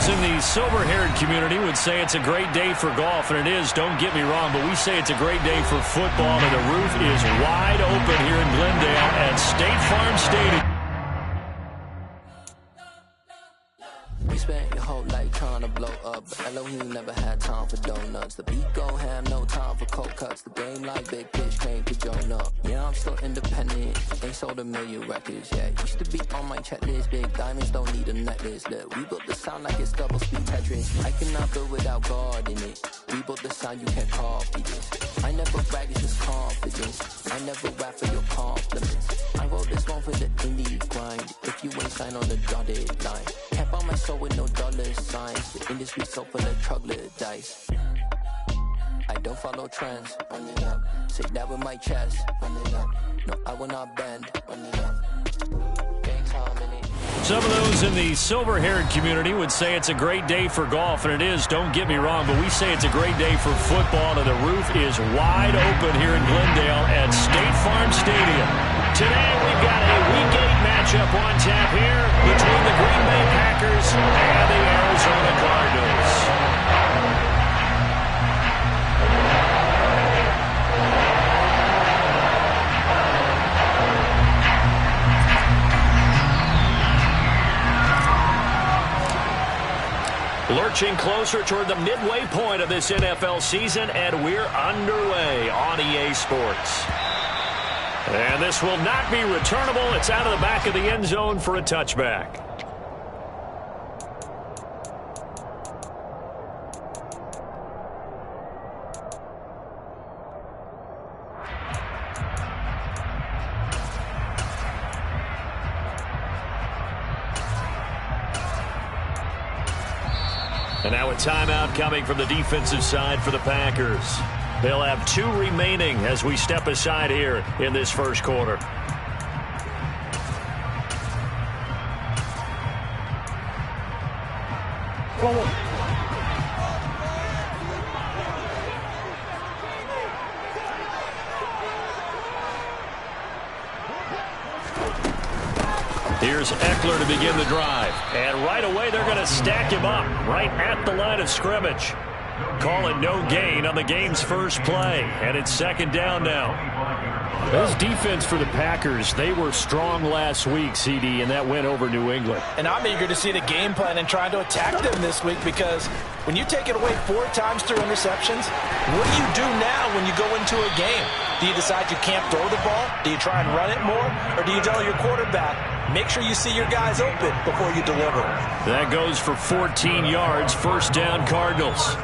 those in the silver-haired community would say it's a great day for golf, and it is, don't get me wrong, but we say it's a great day for football, and the roof is wide open here in Glendale at State Farm Stadium. We spent your whole life trying to blow up, but Elohim never had time for donuts. The beat gon' have no time for cold cuts. The game like Big Fish came to join up. Yeah, I'm still independent, ain't sold a million records yet. Used to be on my checklist, big diamonds don't need a necklace. Look, we built the sound like it's double speed Tetris. I cannot build without God in it. We built the sound, you can't copy this. I never brag, it's just confidence. I never rap for your compliments. I wrote this one for the indie grind. If you ain't signed on the dotted line, can't buy my soul with no dollar signs. The industry so full of troglodytes. I don't follow trends. Run it up. Say that with my chest. Run it up. No, I will not bend. Run it up. Gang time in it. Some of those in the silver-haired community would say it's a great day for golf, and it is, don't get me wrong, but we say it's a great day for football, and the roof is wide open here in Glendale at State Farm Stadium. Today we've got a Week 8 matchup on tap here between the Green Bay Packers and the Arizona Cardinals. Lurching closer toward the midway point of this NFL season, and we're underway on EA Sports. And this will not be returnable. It's out of the back of the end zone for a touchback. And now a timeout coming from the defensive side for the Packers. They'll have 2 remaining as we step aside here in this first quarter. Here's Eckler to begin the drive. And right away, they're going to stack him up right at the line of scrimmage. Call it no gain on the game's first play. And it's second down now. This defense for the Packers, they were strong last week, CD, and that went over New England. And I'm eager to see the game plan and trying to attack them this week, because when you take it away 4 times through interceptions, what do you do now when you go into a game? Do you decide you can't throw the ball? Do you try and run it more? Or do you tell your quarterback, make sure you see your guys open before you deliver? That goes for 14 yards, first down Cardinals.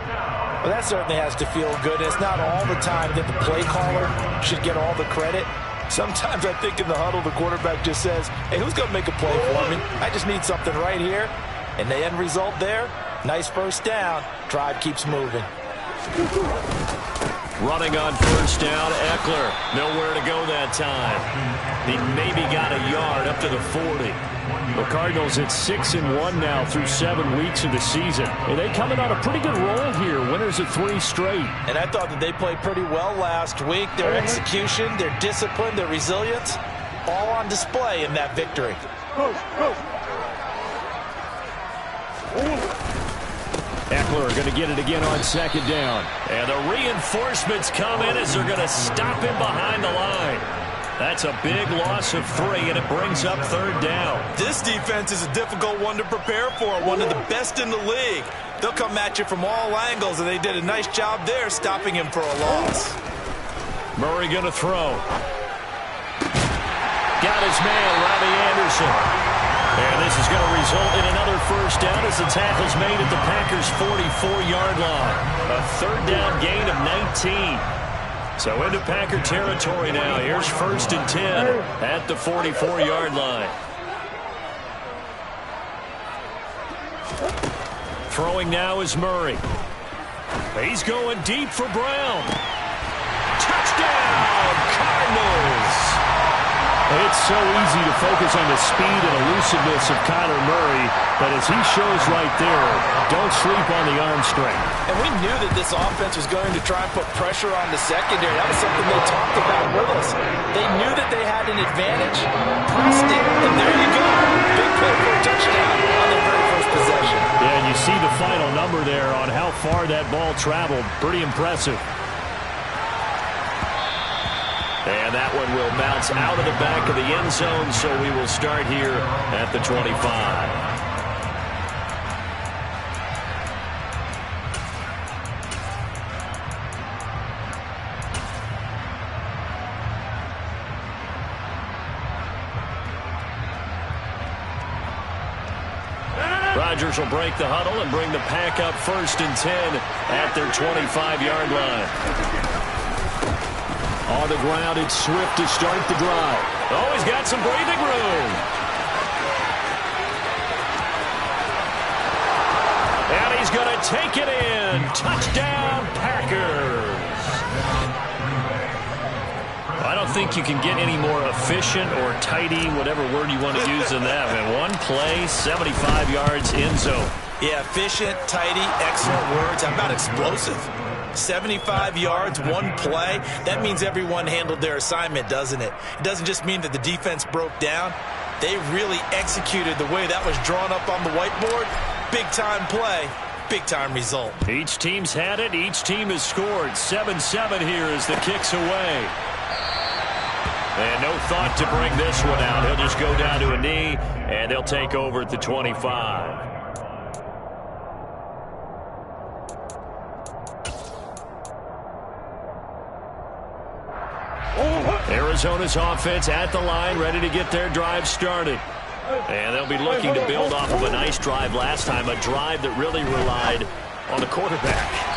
Well, that certainly has to feel good. It's not all the time that the play caller should get all the credit. Sometimes I think in the huddle, the quarterback just says, hey, who's going to make a play for me? I just need something right here. And the end result there, nice first down. Drive keeps moving. Running on first down, Eckler. Nowhere to go that time. He maybe got a yard up to the 40. The Cardinals at 6-1 now through 7 weeks of the season. And they coming on a pretty good roll here. Winners of 3 straight. And I thought that they played pretty well last week. Their execution, their discipline, their resilience, all on display in that victory. Eckler going to get it again on second down. And the reinforcements come in as they're going to stop him behind the line. That's a big loss of 3, and it brings up third down. This defense is a difficult one to prepare for, one of the best in the league. They'll come at you from all angles, and they did a nice job there stopping him for a loss. Murray going to throw. Got his man, Robbie Anderson. And this is going to result in another first down as the tackle's made at the Packers' 44-yard line. A third down gain of 19. So into Packer territory now. Here's first and 10 at the 44-yard line. Throwing now is Murray. He's going deep for Brown. Touchdown, Cardinals! It's so easy to focus on the speed and elusiveness of Kyler Murray, but as he shows right there, don't sleep on the arm strength. And we knew that this offense was going to try and put pressure on the secondary. That was something they talked about with us. They knew that they had an advantage, pressed it, and there you go. Big play for a touchdown on their very first possession. Yeah, and you see the final number there on how far that ball traveled. Pretty impressive. And that one will bounce out of the back of the end zone, so we will start here at the 25. Rodgers will break the huddle and bring the pack up 1st and 10 at their 25-yard line. On the ground, it's Swift to start the drive. Oh, he's got some breathing room. And he's going to take it in. Touchdown, Packers. I don't think you can get any more efficient or tidy, whatever word you want to use in that. Man, one play, 75 yards, end zone. Yeah, efficient, tidy, excellent words. How about explosive? 75 yards, one play. That means everyone handled their assignment, doesn't it? It doesn't just mean that the defense broke down. They really executed the way that was drawn up on the whiteboard. Big-time play, big-time result. Each team's had it. Each team has scored. 7-7 here as the kick's away. And no thought to bring this one out. He'll just go down to a knee, and they'll take over at the 25. Arizona's offense at the line, ready to get their drive started. And they'll be looking to build off of a nice drive last time, a drive that really relied on the quarterback.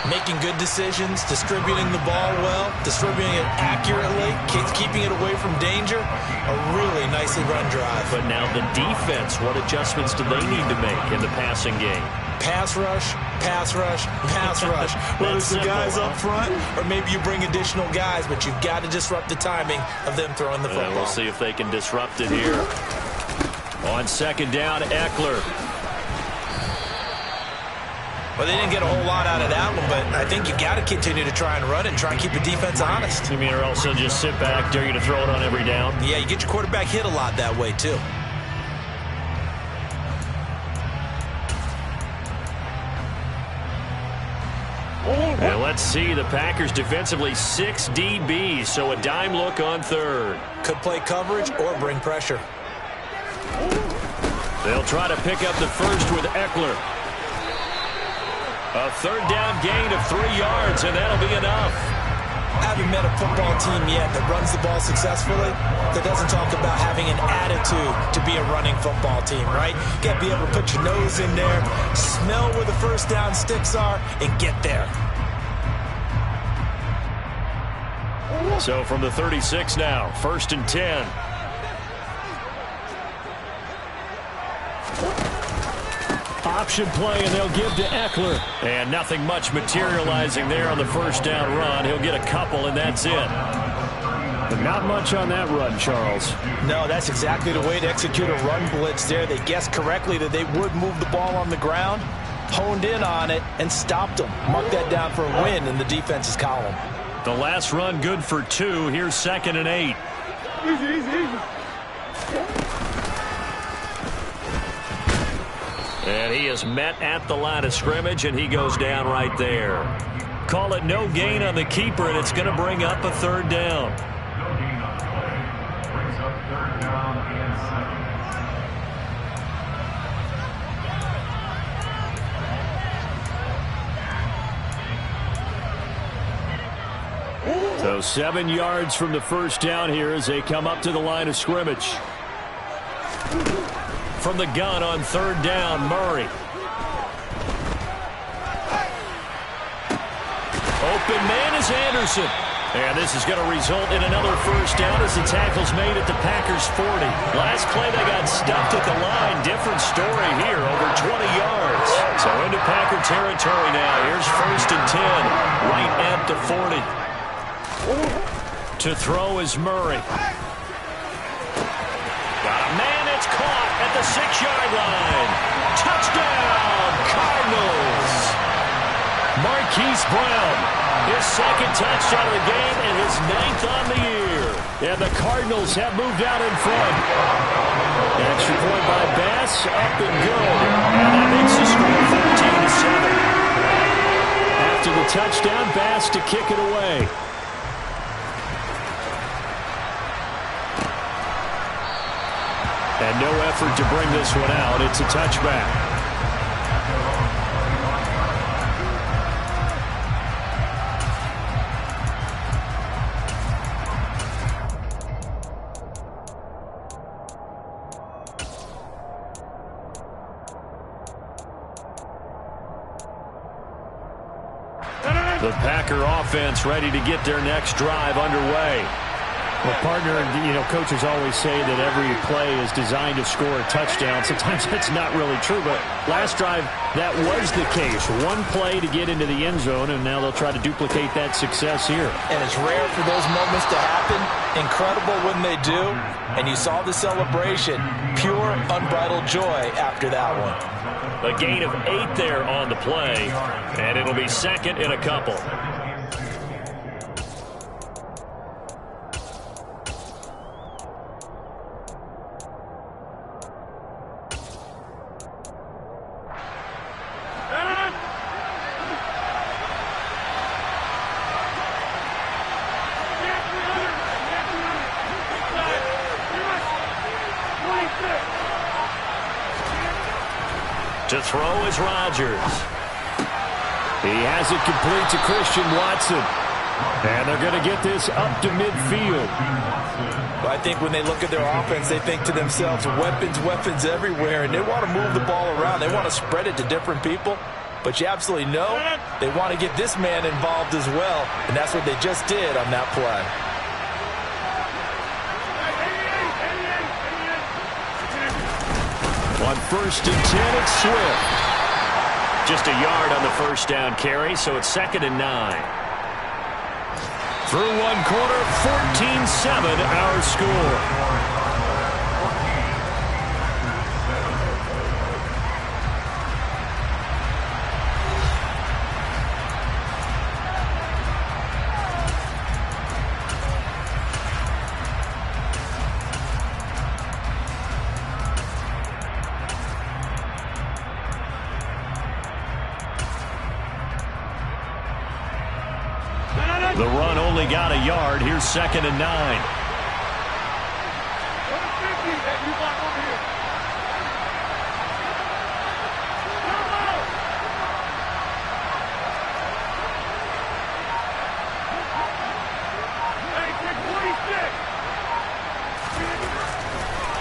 Making good decisions, distributing the ball well, distributing it accurately, keeping it away from danger. A really nicely run drive. But now the defense, what adjustments do they need to make in the passing game? Pass rush, pass rush, pass rush. Whether it's the guys up front or maybe you bring additional guys, but you've got to disrupt the timing of them throwing the football. We'll see if they can disrupt it here. On 2nd down, Eckler. Well, they didn't get a whole lot out of that one, but I think you got to continue to try and run it and try and keep the defense honest. You mean or else they'll just sit back, dare you to throw it on every down? Yeah, you get your quarterback hit a lot that way, too. And let's see, the Packers defensively 6 DBs, so a dime look on 3rd. Could play coverage or bring pressure. They'll try to pick up the first with Eckler. A 3rd down gain of 3 yards, and that'll be enough. I haven't met a football team yet that runs the ball successfully that doesn't talk about having an attitude to be a running football team, right? You got to be able to put your nose in there, smell where the first down sticks are, and get there. So from the 36 now, 1st and 10. Option play, and they'll give to Eckler. And nothing much materializing there on the 1st down run. He'll get a couple, and that's it. But not much on that run, Charles. No, that's exactly the way to execute a run blitz there. They guessed correctly that they would move the ball on the ground, honed in on it, and stopped them. Mark that down for a win in the defense's column. The last run good for 2. Here's 2nd and 8. And he is met at the line of scrimmage, and he goes down right there. Call it no gain on the keeper, and it's going to bring up a 3rd down. So 7 yards from the 1st down here as they come up to the line of scrimmage. From the gun on 3rd down, Murray. Open man is Anderson. And this is going to result in another 1st down as the tackle's made at the Packers' 40. Last play they got stuffed at the line. Different story here, over 20 yards. So into Packer territory now. Here's 1st and 10, right at the 40. To throw is Murray. Got a man that's caught at the 6-yard line. Touchdown, Cardinals. Marquise Brown, his 2nd touchdown of the game and his 9th on the year. And the Cardinals have moved out in front. Extra point by Bass, up and good. And that makes the score 14-7. After the touchdown, Bass to kick it away. And no effort to bring this one out. It's a touchback. The Packer offense ready to get their next drive underway. Well, partner, coaches always say that every play is designed to score a touchdown. Sometimes that's not really true, but last drive, that was the case. One play to get into the end zone, and now they'll try to duplicate that success here. And it's rare for those moments to happen. Incredible when they do. And you saw the celebration. Pure, unbridled joy after that one. A gain of 8 there on the play, and it'll be second in a couple. To throw is Rodgers. He has it complete to Christian Watson. And they're going to get this up to midfield. But I think when they look at their offense, they think to themselves, weapons, weapons everywhere. And they want to move the ball around. They want to spread it to different people. But you absolutely know they want to get this man involved as well. And that's what they just did on that play. On 1st and 10, it's Swift. Just a yard on the first down carry, so it's 2nd and 9. Through one quarter, 14-7 our score. The run only got a yard. Here's 2nd and 9.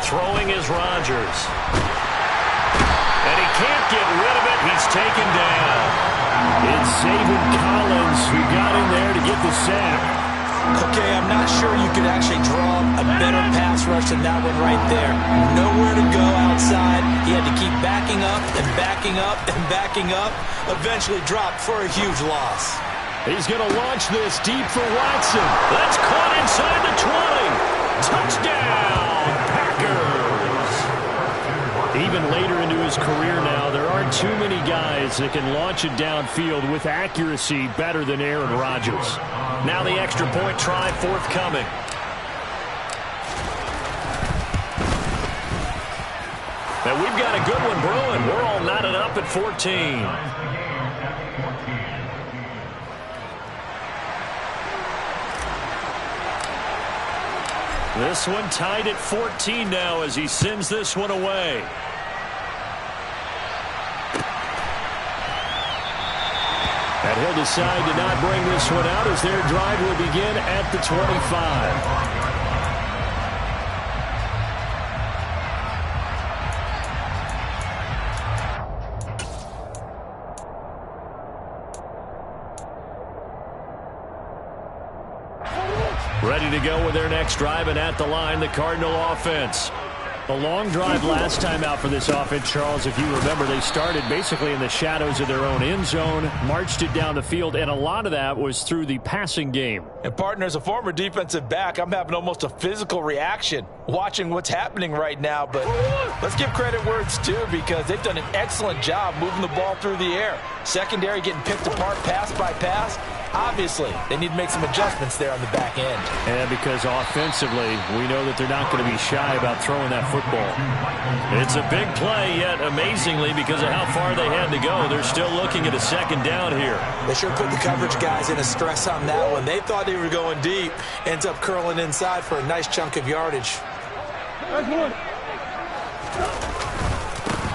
Throwing is Rodgers. And he can't get rid of it. He's taken down. It's Zaven Collins who got in there to get the sack. Okay, I'm not sure you could actually draw a better pass rush than that one right there. Nowhere to go outside. He had to keep backing up and backing up and backing up. Eventually dropped for a huge loss. He's going to launch this deep for Watson. That's caught inside the 20. Touchdown, Packers. Even later into his career now, there aren't too many guys that can launch it downfield with accuracy better than Aaron Rodgers. Now the extra point try forthcoming. And we've got a good one brewing. We're all knotted up at 14. This one tied at 14 now as he sends this one away. And he'll decide to not bring this one out as their drive will begin at the 25. Ready to go with their next drive, and at the line, the Cardinal offense. A long drive last time out for this offense, Charles. If you remember, they started basically in the shadows of their own end zone, marched it down the field, and a lot of that was through the passing game. And, partner, as a former defensive back, I'm having almost a physical reaction watching what's happening right now. But let's give credit where it's due, because they've done an excellent job moving the ball through the air. Secondary getting picked apart pass by pass. Obviously, they need to make some adjustments there on the back end. And because offensively, we know that they're not going to be shy about throwing that football. It's a big play, yet amazingly, because of how far they had to go, they're still looking at a second down here. They sure put the coverage guys in a stress on that one. They thought they were going deep. Ends up curling inside for a nice chunk of yardage.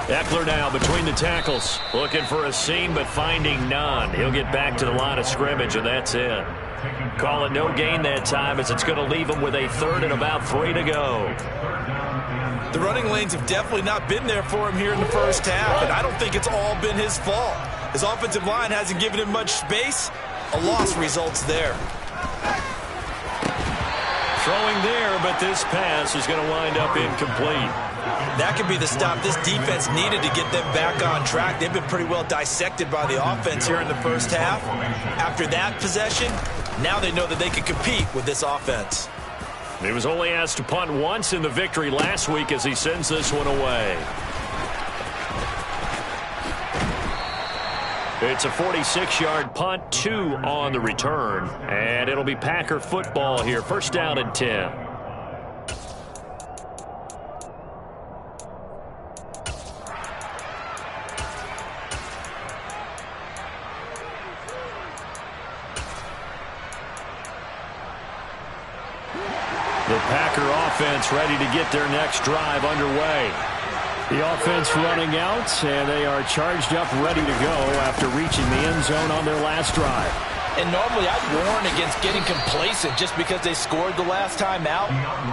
Eckler now between the tackles. Looking for a seam, but finding none. He'll get back to the line of scrimmage, and that's it. Call it no gain that time, as it's going to leave him with a third and about 3 to go. The running lanes have definitely not been there for him here in the first half, and I don't think it's all been his fault. His offensive line hasn't given him much space. A loss results there. Throwing there, but this pass is going to wind up incomplete. That could be the stop this defense needed to get them back on track. They've been pretty well dissected by the offense here in the first half. After that possession, now they know that they can compete with this offense. He was only asked to punt once in the victory last week as he sends this one away. It's a 46-yard punt, 2 on the return, and it'll be Packer football here. First down and 10. The Packer offense ready to get their next drive underway. The offense running out, and they are charged up, ready to go after reaching the end zone on their last drive. And normally I'd warn against getting complacent just because they scored the last time out.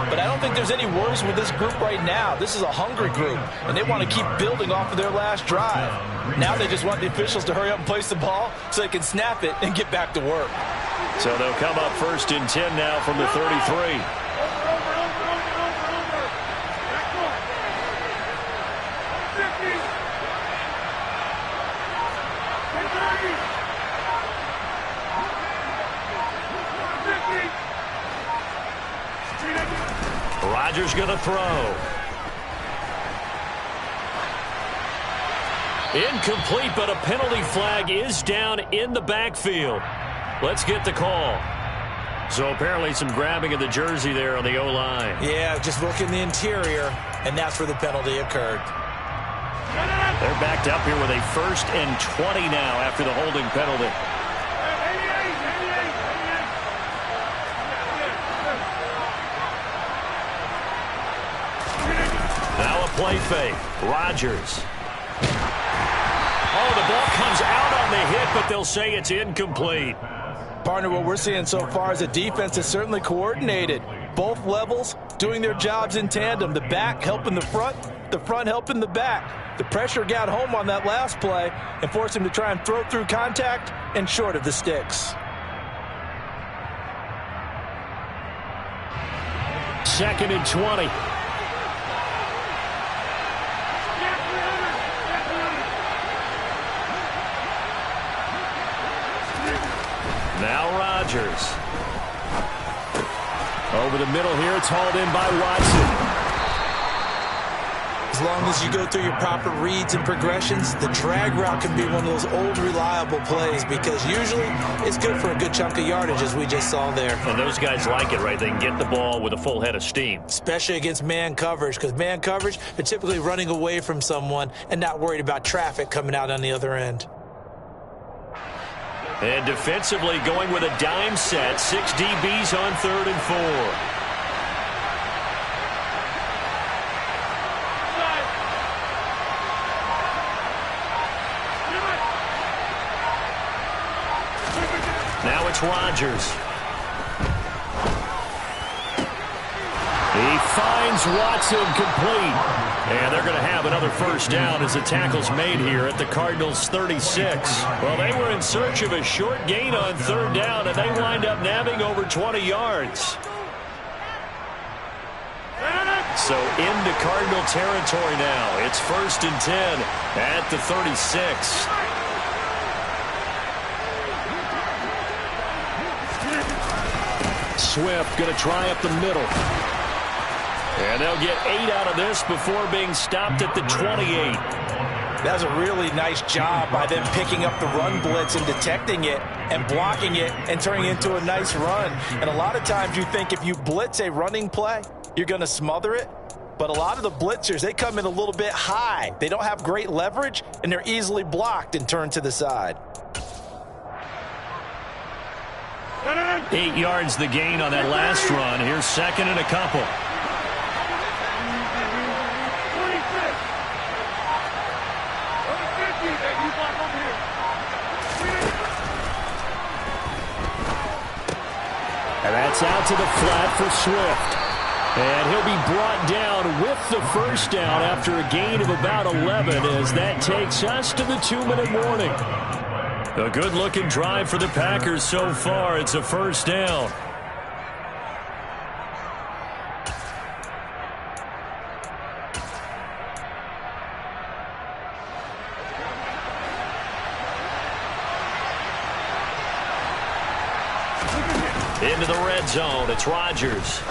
But I don't think there's any worries with this group right now. This is a hungry group, and they want to keep building off of their last drive. Now they just want the officials to hurry up and place the ball so they can snap it and get back to work. So they'll come up first and 10 now from the 33. Rodgers going to throw. Incomplete, but a penalty flag is down in the backfield. Let's get the call. So apparently some grabbing of the jersey there on the O-line. Yeah, just look in the interior, and that's where the penalty occurred. They're backed up here with a 1st and 20 now after the holding penalty. Now a play fake. Rodgers. Oh, the ball comes out on the hit, but they'll say it's incomplete. Partner, what we're seeing so far is a defense that's certainly coordinated. Both levels doing their jobs in tandem. The back helping the front helping the back. The pressure got home on that last play and forced him to try and throw through contact and short of the sticks. 2nd and 20. Now Rodgers. Over the middle here, it's hauled in by Watson. As long as you go through your proper reads and progressions, the drag route can be one of those old reliable plays because usually it's good for a good chunk of yardage, as we just saw there. And those guys like it, right? They can get the ball with a full head of steam. Especially against man coverage, because man coverage, they're typically running away from someone and not worried about traffic coming out on the other end. And defensively going with a dime set. 6 DBs on 3rd and 4. Now it's Rodgers. He finds Watson complete. And they're going to have another first down as the tackle's made here at the Cardinals' 36. Well, they were in search of a short gain on 3rd down, and they wind up nabbing over 20 yards. So into Cardinal territory now. It's 1st and 10 at the 36. Swift going to try up the middle. And they'll get 8 out of this before being stopped at the 28. That was a really nice job by them picking up the run blitz and detecting it and blocking it and turning it into a nice run. And a lot of times you think if you blitz a running play, you're going to smother it. But a lot of the blitzers, they come in a little bit high. They don't have great leverage, and they're easily blocked and turned to the side. 8 yards the gain on that last run. Here's second and a couple. And that's out to the flat for Swift. And he'll be brought down with the first down after a gain of about 11 as that takes us to the 2-minute warning. A good-looking drive for the Packers so far. It's a first down. Into the red zone. It's Rodgers.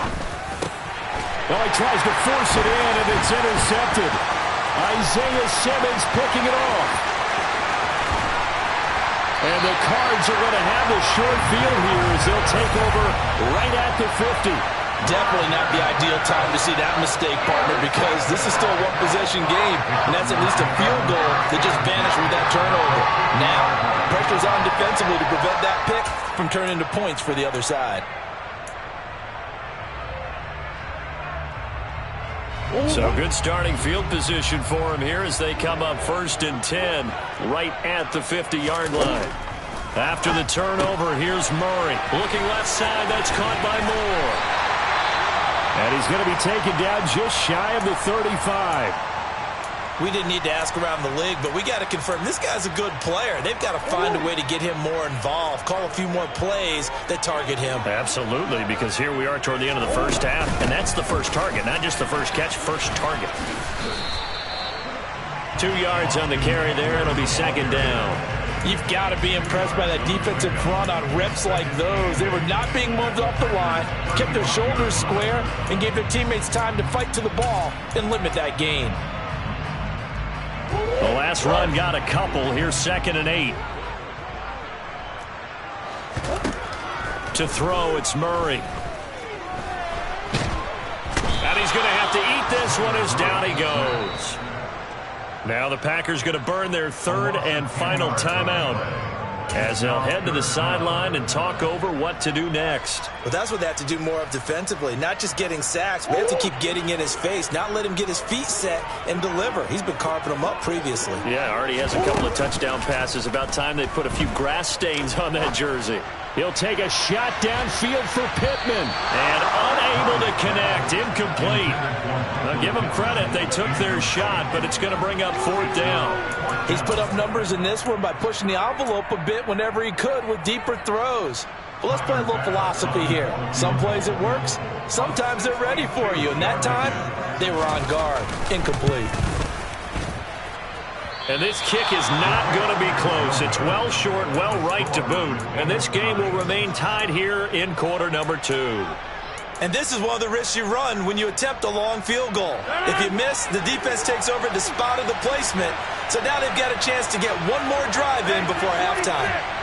Well, he tries to force it in, and it's intercepted. Isaiah Simmons picking it off. And the Cards are going to have the short field here as they'll take over right at the 50. Definitely not the ideal time to see that mistake, partner, because this is still a one-possession game, and that's at least a field goal that just vanished with that turnover. Now, pressure's on defensively to prevent that pick from turning into points for the other side. So good starting field position for him here as they come up 1st and 10 right at the 50-yard line. After the turnover, here's Murray. Looking left side, that's caught by Moore. And he's going to be taken down just shy of the 35. We didn't need to ask around the league, but we got to confirm this guy's a good player. They've got to find a way to get him more involved, call a few more plays that target him. Absolutely, because here we are toward the end of the first half, and that's the first target, not just the first catch, first target. 2 yards on the carry there. It'll be second down. You've got to be impressed by that defensive front on reps like those. They were not being moved off the line, kept their shoulders square, and gave their teammates time to fight to the ball and limit that gain. The last run got a couple. Here's 2nd and 8. To throw, it's Murray. And he's going to have to eat this one as down he goes. Now the Packers going to burn their 3rd and final timeout as they'll head to the sideline and talk over what to do next. Well, that's what they have to do more of defensively, not just getting sacks. We have to keep getting in his face, not let him get his feet set and deliver. He's been carving them up previously. Yeah, already has a couple of touchdown passes. About time they put a few grass stains on that jersey. He'll take a shot downfield for Pittman. And unable to connect. Incomplete. Now, give them credit. They took their shot, but it's going to bring up 4th down. He's put up numbers in this one by pushing the envelope a bit whenever he could with deeper throws. But let's play a little philosophy here. Some plays it works. Sometimes they're ready for you. And that time, they were on guard. Incomplete. And this kick is not going to be close. It's well short, well right to boot. And this game will remain tied here in quarter number 2. And this is one of the risks you run when you attempt a long field goal. If you miss, the defense takes over the spot of the placement. So now they've got a chance to get one more drive in before halftime.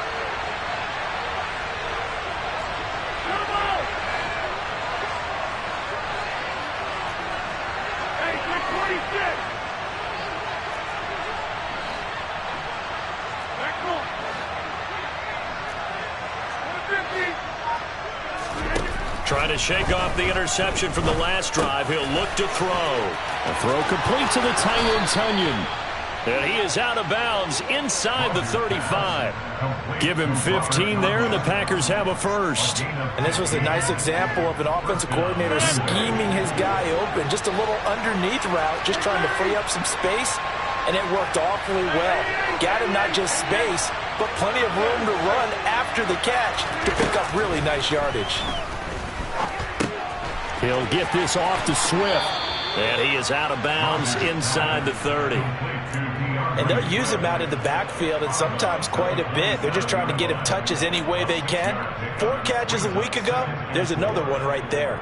Trying to shake off the interception from the last drive. He'll look to throw. A throw complete to the tight end, Tunyon. And he is out of bounds inside the 35. Give him 15 there, and the Packers have a first. And this was a nice example of an offensive coordinator scheming his guy open. Just a little underneath route, just trying to free up some space, and it worked awfully well. Got him not just space, but plenty of room to run after the catch to pick up really nice yardage. He'll get this off to Swift. And he is out of bounds inside the 30. And they'll use him out in the backfield, and sometimes quite a bit. They're just trying to get him touches any way they can. 4 catches a week ago. There's another one right there.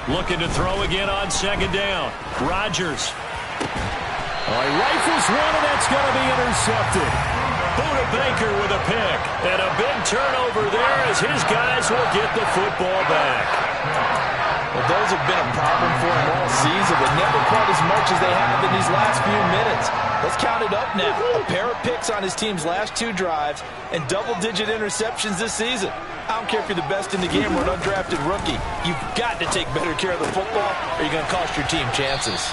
Looking to throw again on second down. Rodgers. He rifles one, and that's going to be intercepted. Budda Baker with a pick. And a big turnover there as his guys will get the football back. Well, those have been a problem for him all season, but never quite as much as they have in these last few minutes. Let's count it up now. A pair of picks on his team's last 2 drives and double-digit interceptions this season. I don't care if you're the best in the game or an undrafted rookie. You've got to take better care of the football or you're going to cost your team chances.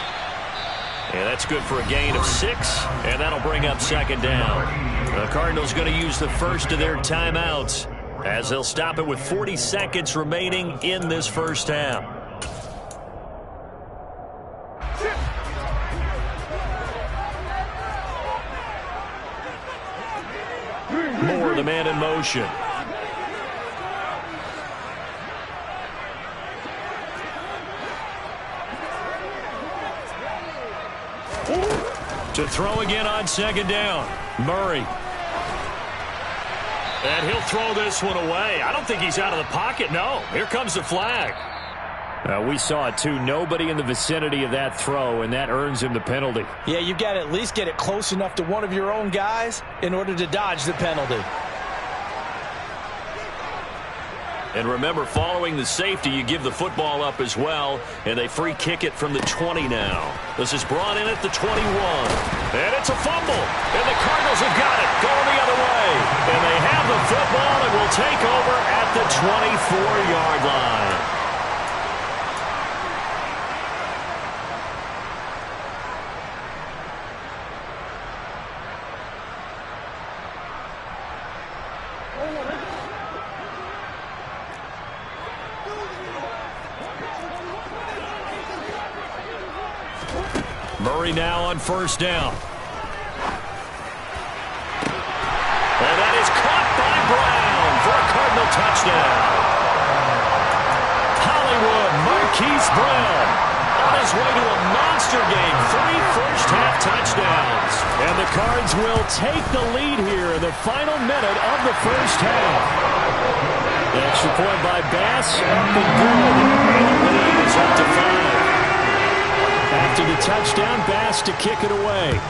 Yeah, that's good for a gain of 6, and that'll bring up second down. The Cardinals going to use the first of their timeouts as they'll stop it with 40 seconds remaining in this first half. Moore, the man in motion. To throw again on second down. Murray. And he'll throw this one away. I don't think he's out of the pocket. No. Here comes the flag. We saw it, too. Nobody in the vicinity of that throw, and that earns him the penalty. Yeah, you've got to at least get it close enough to one of your own guys in order to dodge the penalty. And remember, following the safety, you give the football up as well, and they free kick it from the 20 now. This is brought in at the 21. And it's a fumble. And the Cardinals have got it, going the other way. And they have the football and will take over at the 24-yard line. Murray now on first down. And that is caught by Brown for a Cardinal touchdown. Hollywood Marquise Brown on his way to a monster game. 3 first-half touchdowns. And the Cards will take the lead here in the final minute of the first half. The extra point by Bass, up and good. And the lead is up to 5. After the touchdown, Bass to kick it away.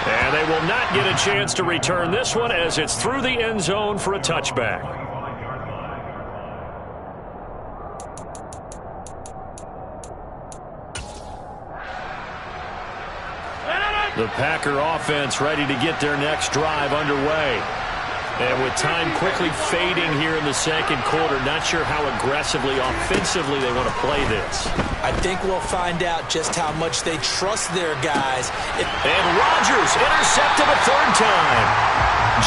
And they will not get a chance to return this one as it's through the end zone for a touchback. The Packer offense ready to get their next drive underway. And with time quickly fading here in the second quarter, not sure how aggressively, offensively they want to play this. I think we'll find out just how much they trust their guys. And Rodgers intercepted a third time.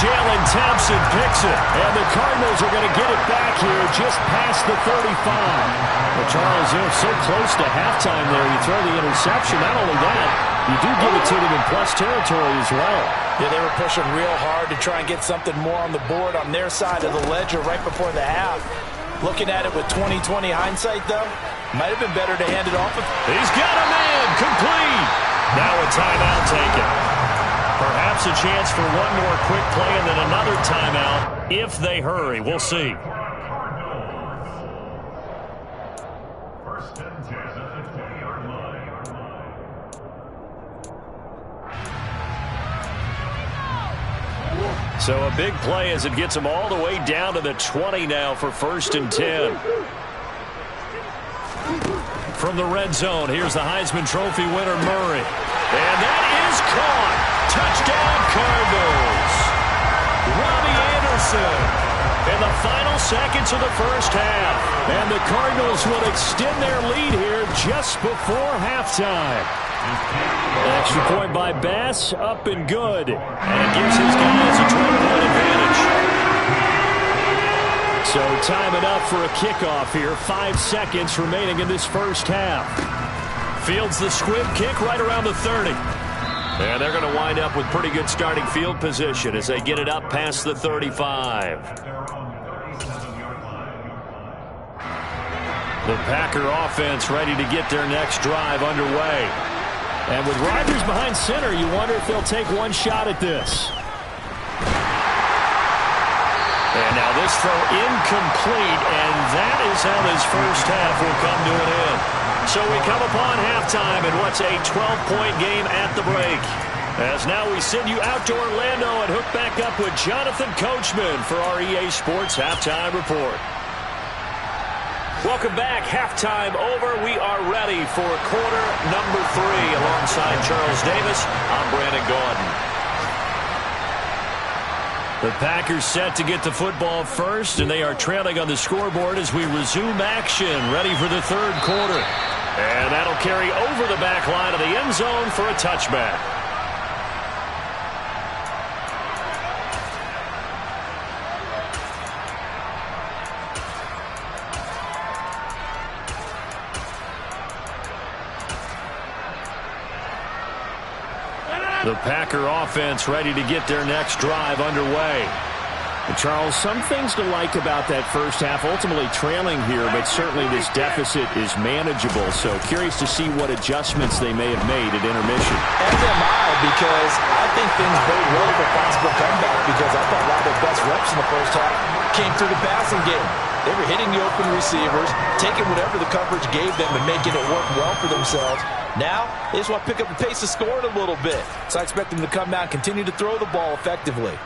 Jalen Thompson picks it. And the Cardinals are going to get it back here just past the 35. Well, Charles, so close to halftime there. You throw the interception. Not only that, you do give it to them in plus territory as well. Yeah, they were pushing real hard to try and get something more on the board on their side of the ledger right before the half. Looking at it with 20/20 hindsight, though, might have been better to hand it off. He's got a man, complete. Now a timeout taken. Perhaps a chance for one more quick play and then another timeout if they hurry. We'll see. So a big play as it gets them all the way down to the 20 now for 1st and 10. From the red zone, here's the Heisman Trophy winner, Murray. And that is caught. Touchdown, Cardinals. Robbie Anderson in the final seconds of the first half. And the Cardinals will extend their lead here just before halftime. Extra point by Bass, up and good. And it gives his guys a 12-point advantage. So time it up for a kickoff here. 5 seconds remaining in this first half. Fields the squib kick right around the 30. And they're going to wind up with pretty good starting field position as they get it up past the 35. The Packer offense ready to get their next drive underway. And with Rodgers behind center, you wonder if they'll take one shot at this. And now this throw incomplete, and that is how this first half will come to an end. So we come upon halftime in what's a 12-point game at the break. As now we send you out to Orlando and hook back up with Jonathan Coachman for our EA Sports Halftime Report. Welcome back. Halftime over. We are ready for quarter number 3. Alongside Charles Davis, I'm Brandon Gaudin. The Packers set to get the football first, and they are trailing on the scoreboard as we resume action, ready for the third quarter. And that'll carry over the back line of the end zone for a touchback. The Packer offense ready to get their next drive underway. And Charles, some things to like about that first half. Ultimately trailing here, but certainly this deficit is manageable. So curious to see what adjustments they may have made at intermission. As am I, because I think things bode well for a possible comeback, because I thought a lot of their best reps in the first half came through the passing game. They were hitting the open receivers, taking whatever the coverage gave them and making it work well for themselves. Now, they just want to pick up the pace of scoring a little bit. So I expect them to come out and continue to throw the ball effectively.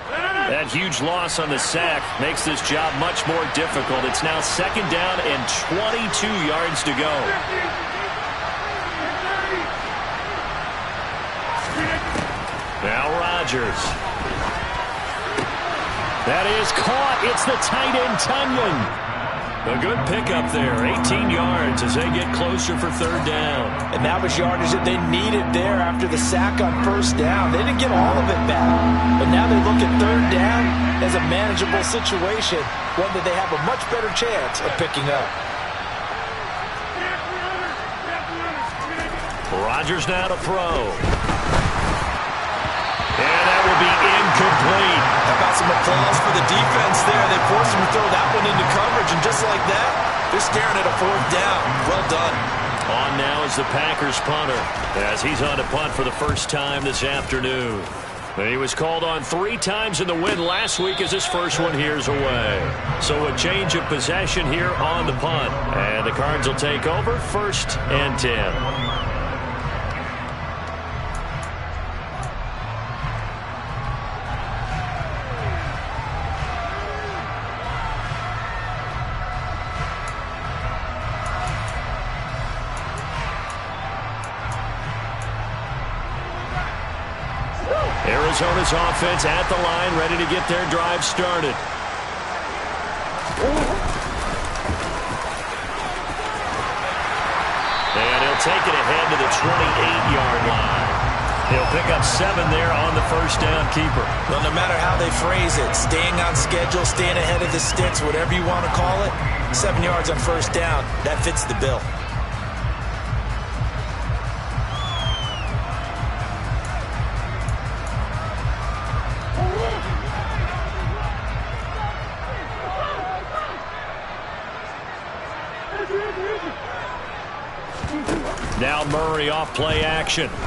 That huge loss on the sack makes this job much more difficult. It's now second down and 22 yards to go. Now Rodgers. That is caught. It's the tight end, Tunyon. A good pickup there, 18 yards as they get closer for third down. And that was yardage that they needed there after the sack on first down. They didn't get all of it back, but now they look at third down as a manageable situation, one that they have a much better chance of picking up. Rodgers now to throw. And that will be incomplete. How about some applause for the defense there? They forced him to throw that one into coverage, and just like that, they're staring at a fourth down. Well done. On now is the Packers punter, as he's on to punt for the first time this afternoon. He was called on 3 times in the win last week as his first one here's away. So a change of possession here on the punt. And the Cards will take over, 1st and 10. Arizona's offense at the line, ready to get their drive started. And he'll take it ahead to the 28-yard line. He'll pick up 7 there on the first down keeper. Well, no matter how they phrase it, staying on schedule, staying ahead of the sticks, whatever you want to call it, 7 yards on first down, that fits the bill. Now Murray off play action. This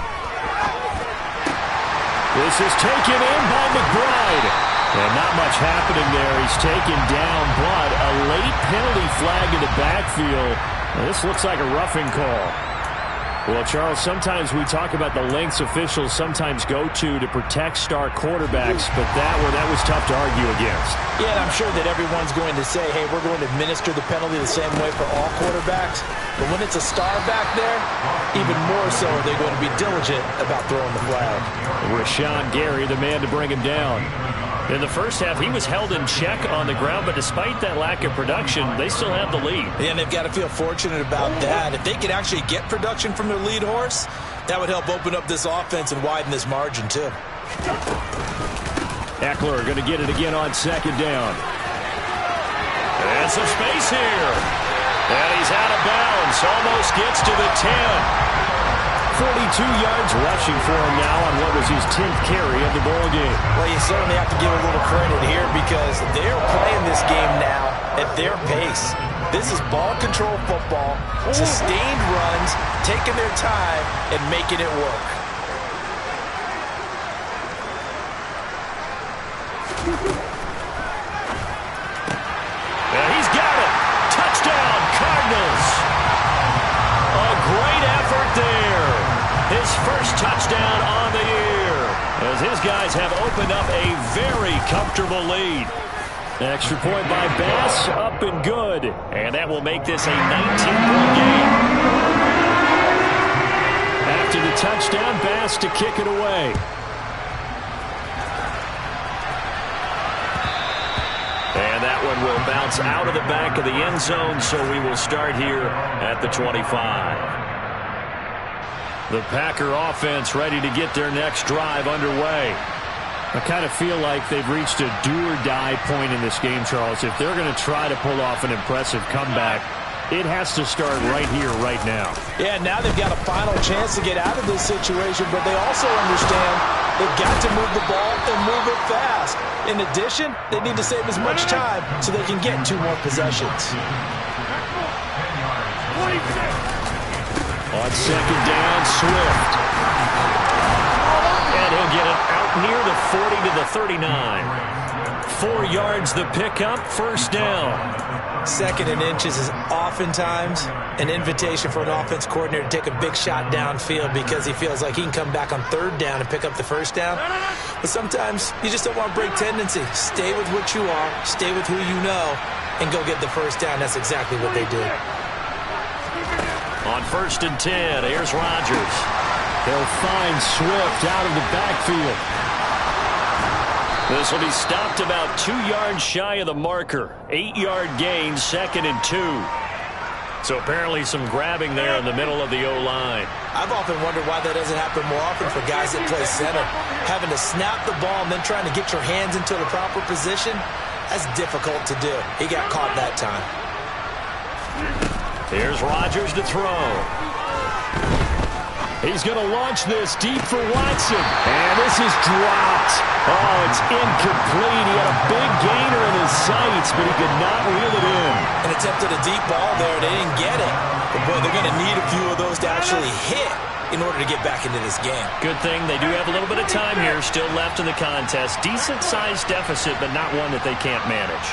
is taken in by McBride. And not much happening there. He's taken down, but a late penalty flag in the backfield. Now, this looks like a roughing call. Well, Charles, sometimes we talk about the lengths officials sometimes go to protect star quarterbacks, but that was tough to argue against. Yeah, and I'm sure that everyone's going to say, hey, we're going to administer the penalty the same way for all quarterbacks. But when it's a star back there, even more so are they going to be diligent about throwing the flag. Rashawn Gary, the man to bring him down. In the first half, he was held in check on the ground, but despite that lack of production, they still have the lead. Yeah, and they've got to feel fortunate about that. If they could actually get production from their lead horse, that would help open up this offense and widen this margin, too. Eckler going to get it again on second down. And some space here. And he's out of bounds. Almost gets to the 10. 42 yards rushing for him now on what was his 10th carry of the ball game. Well, you certainly have to give a little credit here because they're playing this game now at their pace. This is ball control football, sustained runs, taking their time and making it work. as his guys have opened up a very comfortable lead. Extra point by Bass, up and good. And that will make this a 19-point game. After the touchdown, Bass to kick it away. And that one will bounce out of the back of the end zone, so we will start here at the 25. The Packer offense ready to get their next drive underway. I kind of feel like they've reached a do-or-die point in this game, Charles. If they're going to try to pull off an impressive comeback, it has to start right here, right now. Yeah, now they've got a final chance to get out of this situation, but they also understand they've got to move the ball and move it fast. In addition, they need to save as much time so they can get 2 more possessions. On second down, Swift. And he'll get it out near the 40 to the 39. 4 yards the pickup, first down. 2nd and inches is oftentimes an invitation for an offense coordinator to take a big shot downfield because he feels like he can come back on 3rd down and pick up the first down. But sometimes you just don't want to break tendency. Stay with what you are, stay with who you know, and go get the first down. That's exactly what they did. On 1st and 10, here's Rodgers. They'll find Swift out of the backfield. This will be stopped about 2 yards shy of the marker. 8-yard gain, 2nd and 2. So apparently some grabbing there in the middle of the O-line. I've often wondered why that doesn't happen more often for guys that play center. Having to snap the ball and then trying to get your hands into the proper position, that's difficult to do. He got caught that time. Here's Rodgers to throw. He's going to launch this deep for Watson. And this is dropped. Oh, it's incomplete. He had a big gainer in his sights, but he could not reel it in. An attempt at a deep ball there. They didn't get it. But, boy, they're going to need a few of those to actually hit in order to get back into this game. Good thing they do have a little bit of time here still left in the contest. Decent-sized deficit, but not one that they can't manage.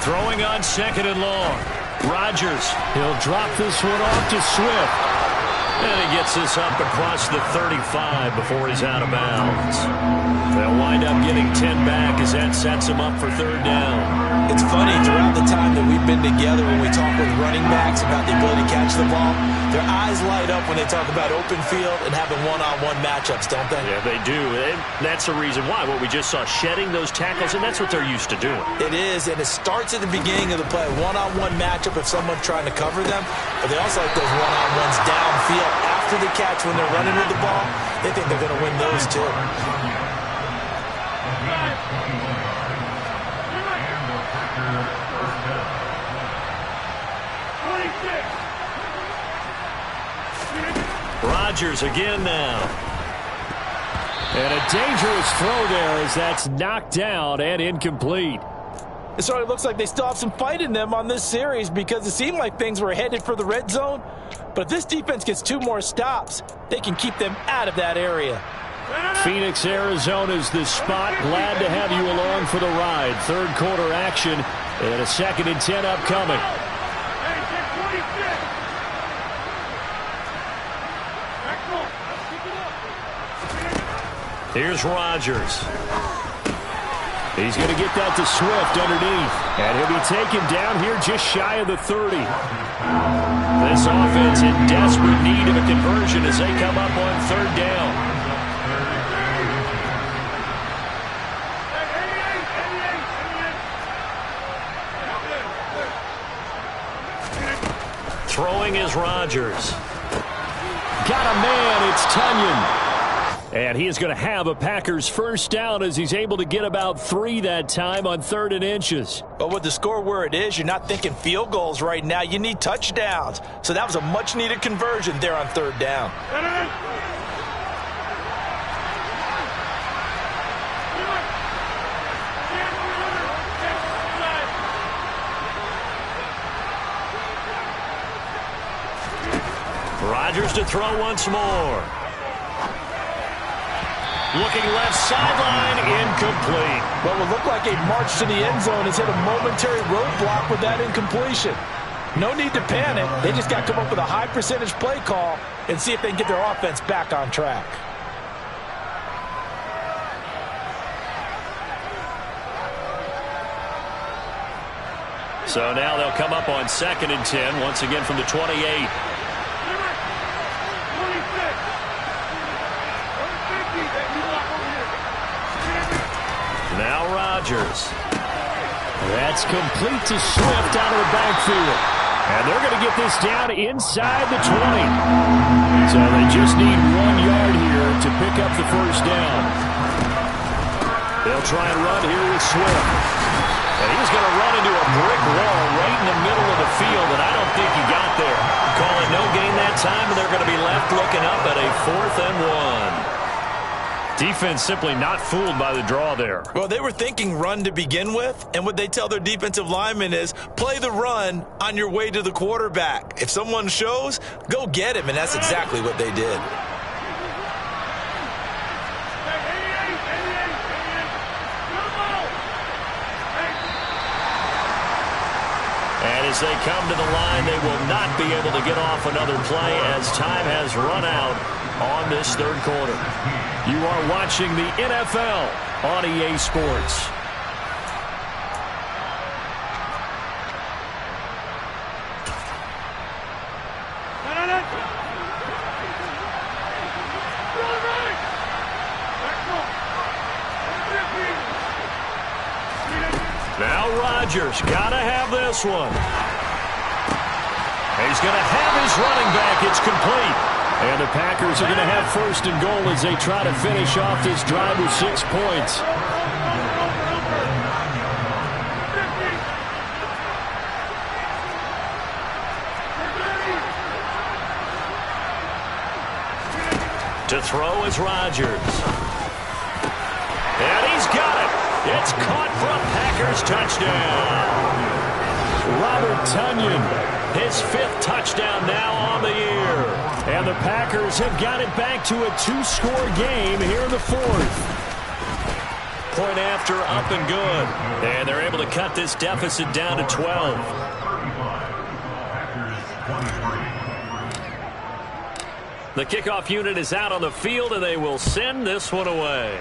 Throwing on 2nd and long. Rodgers. He'll drop this one off to Swift. And he gets this up across the 35 before he's out of bounds. They'll wind up getting 10 back as that sets him up for 3rd down. It's funny, throughout the time that we've been together when we talk with running backs about the ability to catch the ball, their eyes light up when they talk about open field and having one-on-one matchups, don't they? Yeah, they do. And that's the reason why. What we just saw, shedding those tackles, and that's what they're used to doing. It is, and it starts at the beginning of the play. One-on-one matchup if someone's trying to cover them, but they also like those one-on-ones downfield after the catch when they're running with the ball. They think they're going to win those too. Rodgers again now. And a dangerous throw there as that's knocked down and incomplete. It sort of looks like they still have some fight in them on this series because it seemed like things were headed for the red zone. But if this defense gets 2 more stops, they can keep them out of that area. Phoenix, Arizona's the spot. Glad to have you along for the ride. 3rd quarter action and a 2nd and 10 upcoming. Here's Rodgers. He's going to get that to Swift underneath. And he'll be taken down here just shy of the 30. This offense in desperate need of a conversion as they come up on 3rd down. Throwing is Rodgers. Got a man. It's Tunyon. And he is going to have a Packers first down as he's able to get about 3 that time on 3rd and inches. But with the score where it is, you're not thinking field goals right now. You need touchdowns. So that was a much-needed conversion there on 3rd down. Rodgers to throw once more. Looking left sideline, incomplete. What would look like a march to the end zone has hit a momentary roadblock with that incompletion. No need to panic. They just got to come up with a high percentage play call and see if they can get their offense back on track. So now they'll come up on 2nd and 10, once again from the 28. Now Rodgers. That's complete to Swift out of the backfield. And they're going to get this down inside the 20. So they just need 1 yard here to pick up the first down. They'll try and run here with Swift. And he's going to run into a brick wall right in the middle of the field, and I don't think he got there. Call it no gain that time, and they're going to be left looking up at a 4th and 1. Defense simply not fooled by the draw there. Well, they were thinking run to begin with, and what they tell their defensive linemen is play the run on your way to the quarterback. If someone shows, go get him, and that's exactly what they did. And as they come to the line, they will not be able to get off another play as time has run out on this 3rd quarter. You are watching the NFL on EA Sports. Now Rodgers, gotta have this one. He's gonna have his running back. It's complete. And the Packers are going to have 1st and goal as they try to finish off this drive with 6 points. To throw is Rodgers. And he's got it. It's caught for a Packers touchdown. Robert Tonyan. His 5th touchdown now on the year. And the Packers have got it back to a 2-score game here in the 4th. Point after, up and good. And they're able to cut this deficit down to 12. The kickoff unit is out on the field, and they will send this one away.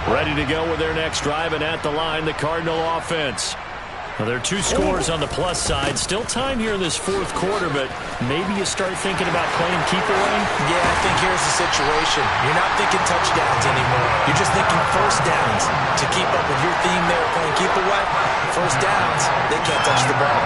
Ready to go with their next drive, and at the line, the Cardinal offense. Well, there are 2 scores on the plus side. Still time here in this 4th quarter, but maybe you start thinking about playing keep away? Yeah, I think here's the situation. You're not thinking touchdowns anymore. You're just thinking first downs. To keep up with your theme there, playing keep away, first downs, they can't touch the ball.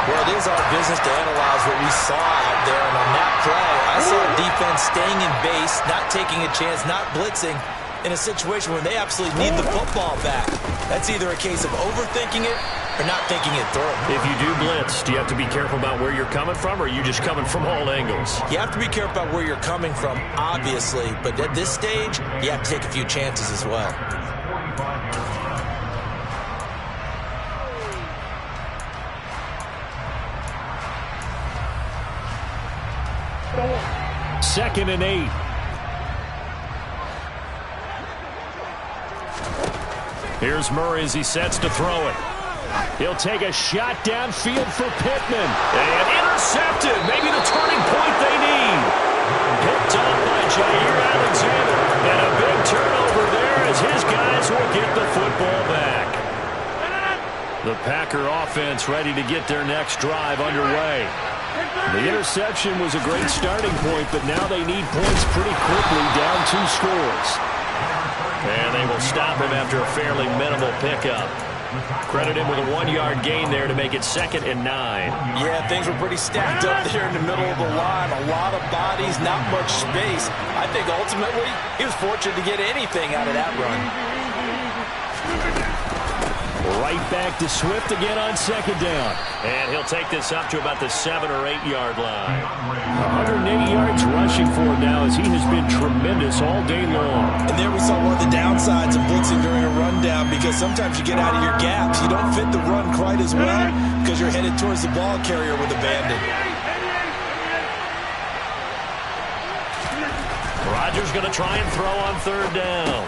Well, it is our business to analyze what we saw out there, and on that play, I saw defense staying in base, not taking a chance, not blitzing, in a situation where they absolutely need the football back. That's either a case of overthinking it or not thinking it through. If you do blitz, do you have to be careful about where you're coming from, or are you just coming from all angles? You have to be careful about where you're coming from, obviously, but at this stage, you have to take a few chances as well. Second and 8. Here's Murray as he sets to throw it. He'll take a shot downfield for Pittman. And intercepted. Maybe the turning point they need. Picked up by Jair Alexander. And a big turnover there as his guys will get the football back. The Packer offense ready to get their next drive underway. The interception was a great starting point, but now they need points pretty quickly, down 2 scores. And they will stop him after a fairly minimal pickup. Credit him with a 1-yard gain there to make it 2nd and 9. Yeah, things were pretty stacked up there in the middle of the line. A lot of bodies, not much space. I think ultimately he was fortunate to get anything out of that run. Right back to Swift again on second down. And he'll take this up to about the 7 or 8 yard line. 180 yards rushing for him now as he has been tremendous all day long. And there we saw one of the downsides of blitzing during a rundown, because sometimes you get out of your gaps. You don't fit the run quite as well because you're headed towards the ball carrier with a bandit. Rodgers going to try and throw on third down.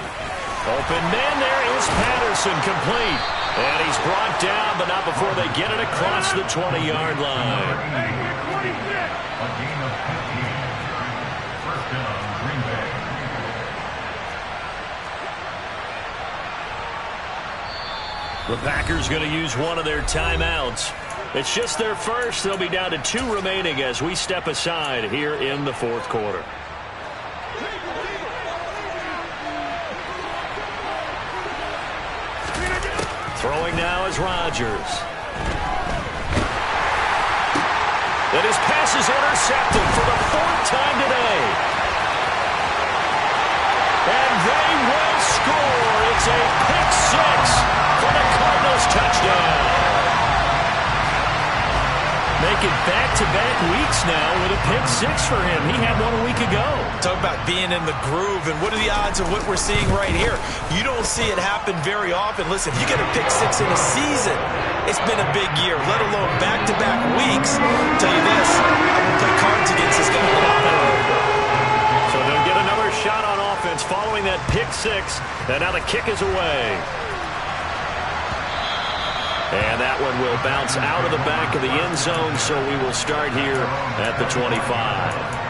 Open man, there is Patterson, complete. And he's brought down, but not before they get it across the 20-yard line. The Packers going to use one of their timeouts. It's just their first. They'll be down to 2 remaining as we step aside here in the fourth quarter. Throwing now is Rodgers. And his pass is intercepted for the 4th time today. And they will score. It's a pick 6 for the Cardinals touchdown. Making back-to-back weeks now with a pick 6 for him. He had one a week ago. Talk about being in the groove, and what are the odds of what we're seeing right here? You don't see it happen very often. Listen, if you get a pick 6 in a season, it's been a big year, let alone back-to-back weeks. I'll tell you this, I would play cards against this guy a lot more. So they'll get another shot on offense following that pick 6, and now the kick is away. And that one will bounce out of the back of the end zone, so we will start here at the 25.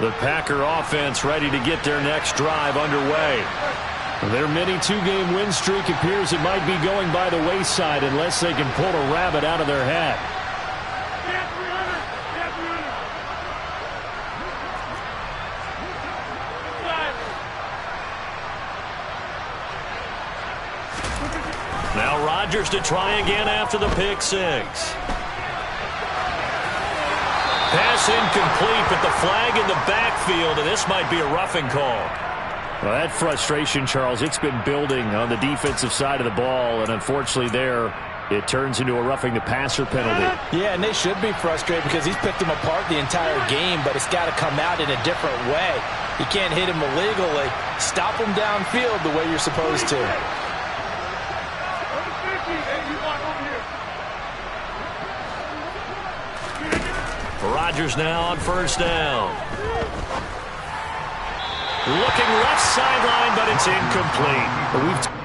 The Packer offense ready to get their next drive underway. Their mini 2-game win streak appears it might be going by the wayside unless they can pull a rabbit out of their hat. Now Rodgers to try again after the pick 6. Pass incomplete, but the flag in the backfield, and this might be a roughing call. Well, that frustration, Charles, it's been building on the defensive side of the ball, and unfortunately there, it turns into a roughing the passer penalty. Yeah, and they should be frustrated because he's picked them apart the entire game, but it's got to come out in a different way. You can't hit him illegally. Stop him downfield the way you're supposed to. Rodgers now on first down. Looking left sideline, but it's incomplete.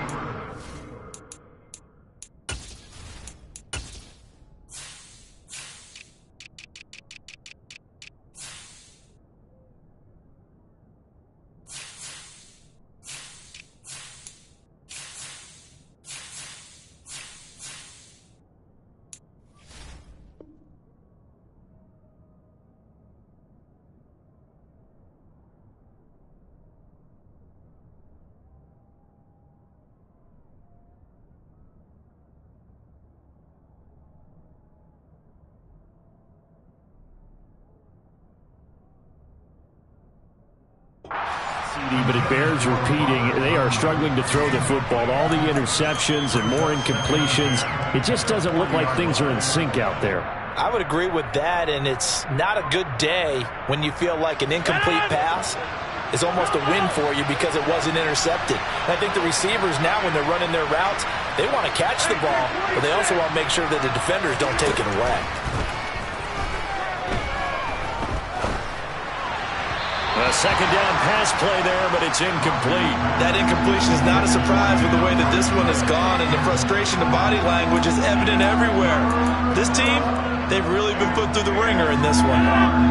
But it bears repeating, they are struggling to throw the football. All the interceptions and more incompletions. It just doesn't look like things are in sync out there. I would agree with that, and it's not a good day when you feel like an incomplete pass is almost a win for you because it wasn't intercepted. And I think the receivers now, when they're running their routes, they want to catch the ball, but they also want to make sure that the defenders don't take it away. A second down pass play there, but it's incomplete. That incompletion is not a surprise with the way that this one has gone, and the frustration, the body language is evident everywhere. This team, they've really been put through the ringer in this one.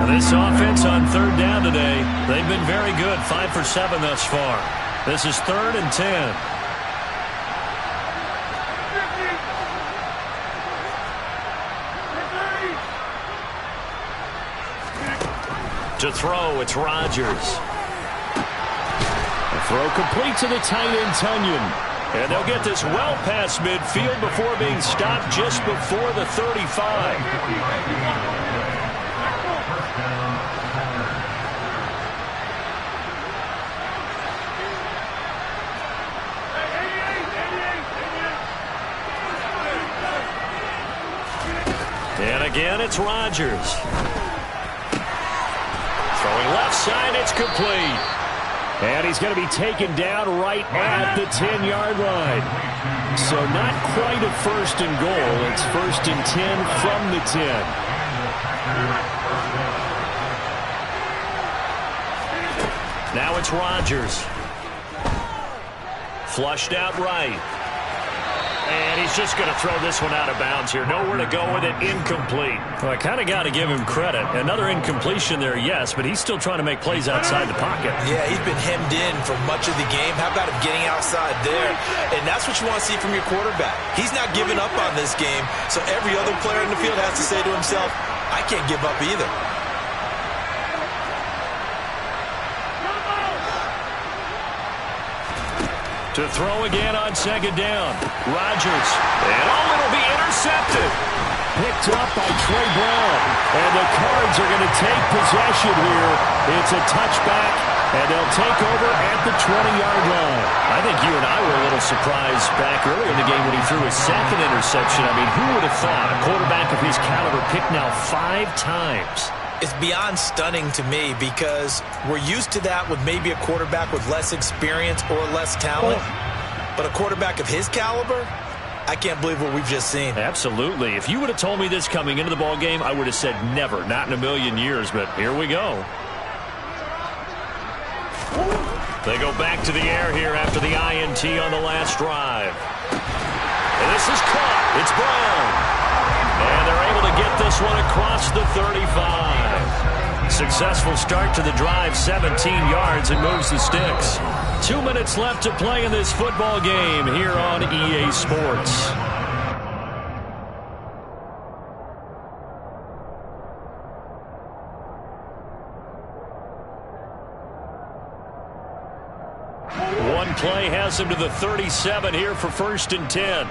This offense on third down today, they've been very good, 5 for 7 thus far. This is 3rd and 10. To throw, it's Rodgers. A throw complete to the tight end, Tunyon. And they'll get this well past midfield before being stopped just before the 35. And again, it's Rodgers. Throwing left side, it's complete. And he's going to be taken down right at the 10-yard line. So not quite a first and goal. It's first and 10 from the 10. Now it's Rodgers. Flushed out right. And he's just going to throw this one out of bounds here. Nowhere to go with it. Incomplete. Well, I kind of got to give him credit. Another incompletion there, yes, but he's still trying to make plays outside the pocket. Yeah, he's been hemmed in for much of the game. How about him getting outside there? And that's what you want to see from your quarterback. He's not giving up on this game, so every other player in the field has to say to himself, I can't give up either. To throw again on second down. Rodgers. And it'll be intercepted. Picked up by Trey Brown. And the Cards are going to take possession here. It's a touchback, and they'll take over at the 20-yard line. I think you and I were a little surprised back earlier in the game when he threw his second interception. I mean, who would have thought a quarterback of his caliber picked now 5 times? It's beyond stunning to me because we're used to that with maybe a quarterback with less experience or less talent. But a quarterback of his caliber, I can't believe what we've just seen. Absolutely. If you would have told me this coming into the ball game, I would have said never, not in a million years. But here we go. They go back to the air here after the INT on the last drive. And this is caught. It's Brown. And they're able to get this one across the 35. Successful start to the drive, 17 yards, and moves the sticks. 2 minutes left to play in this football game here on EA Sports. One play has him to the 37 here for first and 10.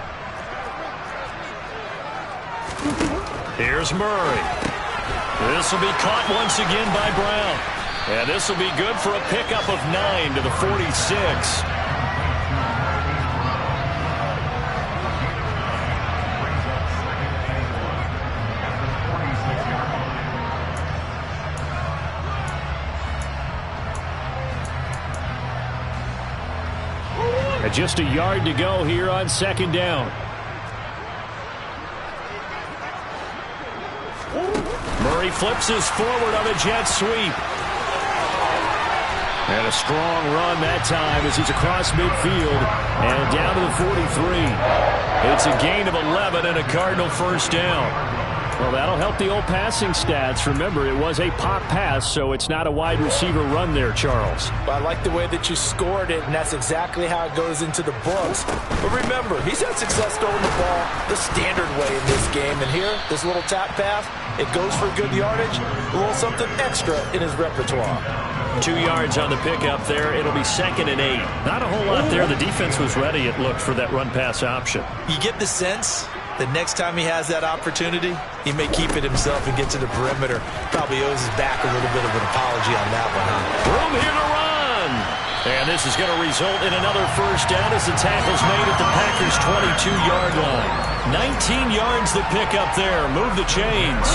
Here's Murray. This will be caught once again by Brown. And this will be good for a pickup of 9 to the 46. And just a yard to go here on second down. Murray flips his forward on a jet sweep. And a strong run that time as he's across midfield and down to the 43. It's a gain of 11 and a Cardinal first down. Well, that'll help the old passing stats. Remember, it was a pop pass, so it's not a wide receiver run there, Charles. Well, I like the way that you scored it, and that's exactly how it goes into the books. But remember, he's had success throwing the ball the standard way in this game. And here, this little tap pass, it goes for good yardage, a little something extra in his repertoire. 2 yards on the pickup there. It'll be second and 8. Not a whole lot there. The defense was ready, it looked, for that run-pass option. You get the sense that next time he has that opportunity, he may keep it himself and get to the perimeter. Probably owes his back a little bit of an apology on that one. Room here to run. And this is going to result in another first down as the tackle's made at the Packers' 22-yard line. 19 yards the pickup there. Move the chains.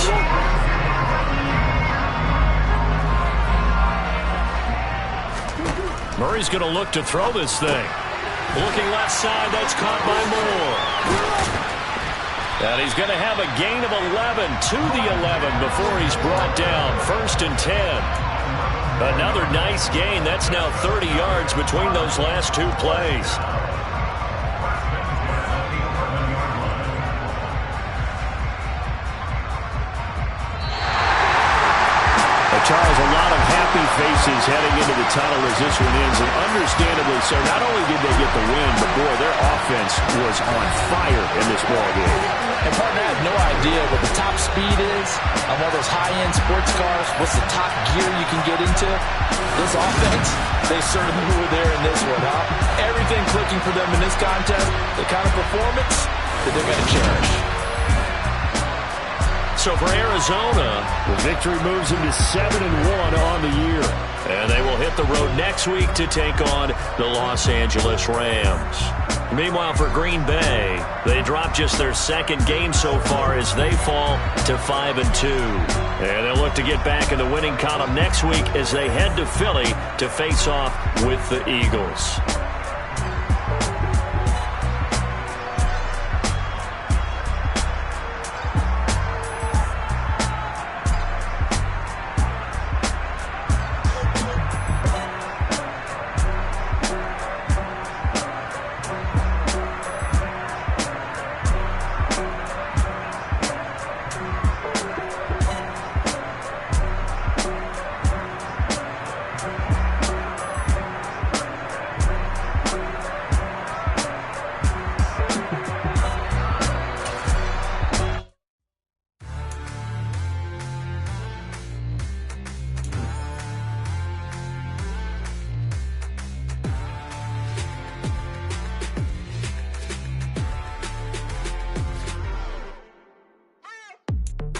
Murray's going to look to throw this thing. Looking left side, that's caught by Moore. And he's going to have a gain of 11 to the 11 before he's brought down. First and 10. Another nice gain. That's now 30 yards between those last 2 plays. A Charles, a lot of happy faces heading into the tunnel as this one ends, and understandably so. Not only did they get the win, but, boy, their offense was on fire in this ballgame. And, partner, I have no idea what the top speed is on one of those high-end sports cars. What's the top gear you can get into? This offense, they certainly were there in this one, huh? Everything clicking for them in this contest, the kind of performance that they're going to cherish. So for Arizona, the victory moves them to 7-1 on the year. And they will hit the road next week to take on the Los Angeles Rams. Meanwhile, for Green Bay, they dropped just their second game so far as they fall to 5-2. And they'll look to get back in the winning column next week as they head to Philly to face off with the Eagles.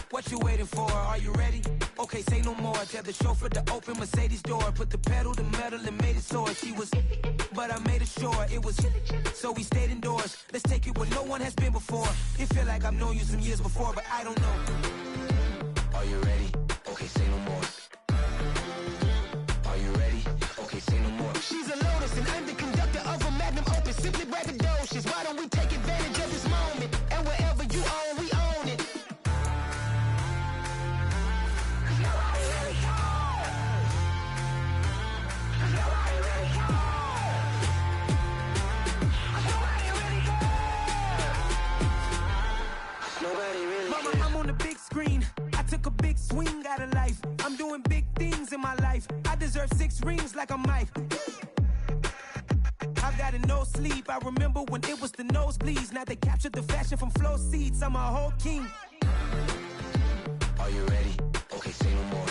What you waiting for? Are you ready? Okay, say no more. Tell the chauffeur to open Mercedes door. Put the pedal to metal and made it soar. She was, but I made it sure it was. So we stayed indoors. Let's take it where no one has been before. It feel like I've known you some years before, but I don't know. Are you ready? Okay, say no more. Are you ready? Okay, say no more. She's a Lotus and I'm the conductor of a Magnum Opus. Simply braggadocious. Why don't we take advantage of this moment? And wherever you own, we own it. Mama, I'm on the big screen. I took a big swing out of life. I'm doing big things in my life. I deserve 6 rings like I'm Mike. I've got no sleep. I remember when it was the nosebleeds. Now they captured the fashion from flow seats. I'm a whole king. Are you ready? Okay, say no more.